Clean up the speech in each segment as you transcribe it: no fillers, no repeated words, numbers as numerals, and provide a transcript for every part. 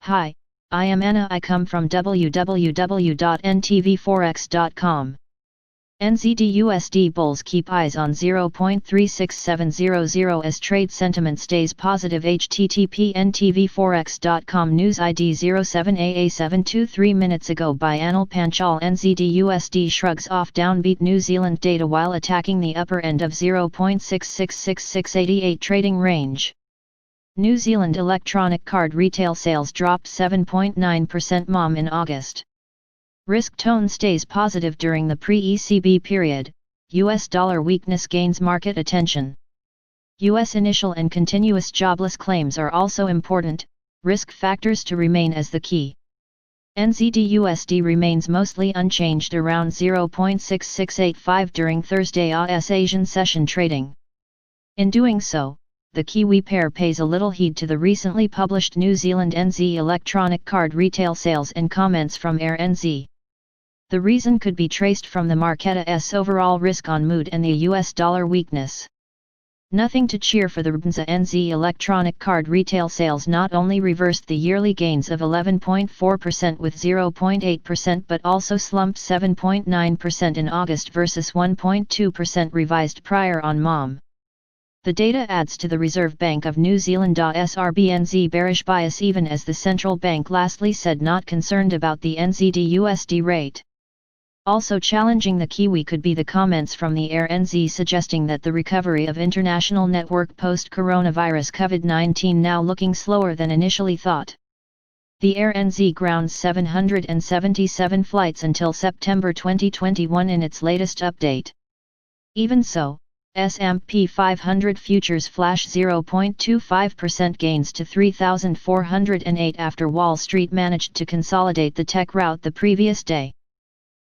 Hi, I am Anna. I come from www.ntvforex.com. NZD USD Bulls keep eyes on 0.36700 as trade sentiment stays positive. http ntvforex.com News ID 07AA723 minutes ago by Anil Panchal. NZD USD shrugs off downbeat New Zealand data while attacking the upper end of 0.666688 trading range. New Zealand electronic card retail sales dropped 7.9% MOM in August. Risk tone stays positive during the pre-ECB period. US dollar weakness gains market attention. US initial and continuous jobless claims are also important, risk factors to remain as the key. NZD USD remains mostly unchanged around 0.6685 during Thursday AS Asian session trading. In doing so, the Kiwi pair pays a little heed to the recently published New Zealand NZ electronic card retail sales and comments from Air NZ. The reason could be traced from the market's overall risk-on mood and the US dollar weakness. Nothing to cheer for the NZ electronic card retail sales not only reversed the yearly gains of 11.4% with 0.8% but also slumped 7.9% in August versus 1.2% revised prior on MOM. The data adds to the Reserve Bank of New Zealand's RBNZ bearish bias even as the central bank lastly said not concerned about the NZD USD rate. Also challenging the Kiwi could be the comments from the Air NZ suggesting that the recovery of international network post-coronavirus COVID-19 now looking slower than initially thought. The Air NZ grounds 777 flights until September 2021 in its latest update. Even so, S&P 500 futures flash 0.25% gains to 3,408 after Wall Street managed to consolidate the tech rout the previous day.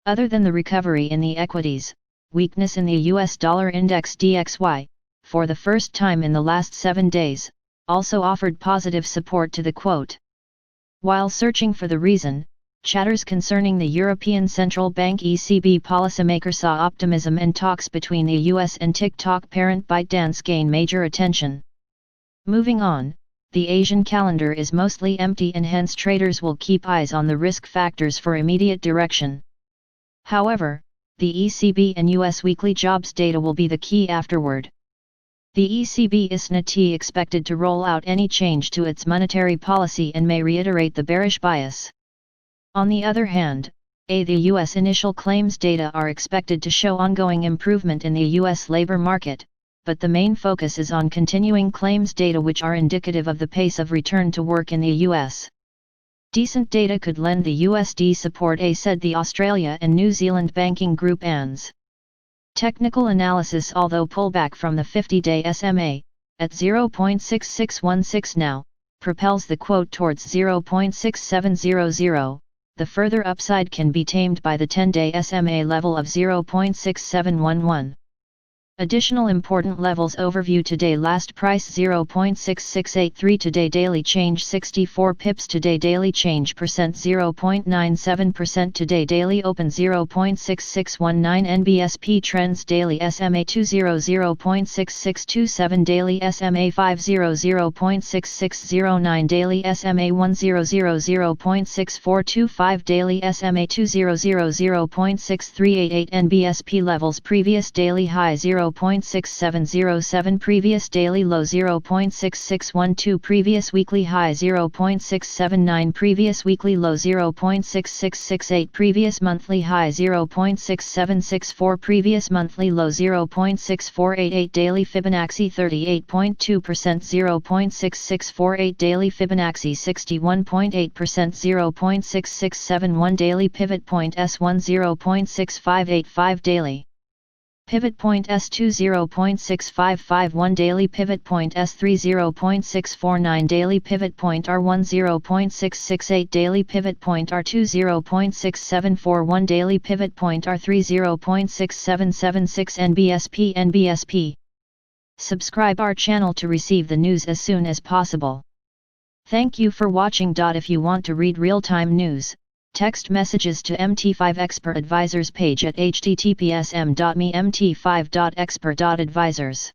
Other than the recovery in the equities, weakness in the US dollar index DXY, for the first time in the last 7 days, also offered positive support to the quote. While searching for the reason, chatters concerning the European Central Bank ECB policymaker saw optimism and talks between the US and TikTok parent ByteDance gain major attention. Moving on, the Asian calendar is mostly empty and hence traders will keep eyes on the risk factors for immediate direction. However, the ECB and US weekly jobs data will be the key afterward. The ECB is not expected to roll out any change to its monetary policy and may reiterate the bearish bias. On the other hand, the US initial claims data are expected to show ongoing improvement in the US labor market, but the main focus is on continuing claims data which are indicative of the pace of return to work in the US. Decent data could lend the USD support, said the Australia and New Zealand banking group ANZ. Technical analysis: although pullback from the 50-day SMA, at 0.6616 now, propels the quote towards 0.6700, the further upside can be tamed by the 10-day SMA level of 0.6711. Additional important levels overview: today last price 0.6683, today daily change 64 pips, today daily change percent 0.97%, today daily open 0.6619, NBSP trends daily SMA 20 0.6627, daily SMA 50 0.6609, daily SMA 100 0.6425, daily SMA 200 0.6388, NBSP levels: previous daily high 0.6707, previous daily low 0.6612, previous weekly high 0.679, previous weekly low 0.6668, previous monthly high 0.6764, previous monthly low 0.6488, daily Fibonacci 38.2%, 0.6648, daily Fibonacci 61.8%, 0.6671, daily pivot point S1 0.6585, daily pivot point S2 0.6551, daily pivot point S3 0.649, daily pivot point R1 0.668, daily pivot point R2 0.6741, daily pivot point R3 0.6776, NBSP. Subscribe our channel to receive the news as soon as possible. Thank you for watching. If you want to read real-time news, text messages to MT5 Expert Advisors page at https://m.me/mt5.expert.advisors.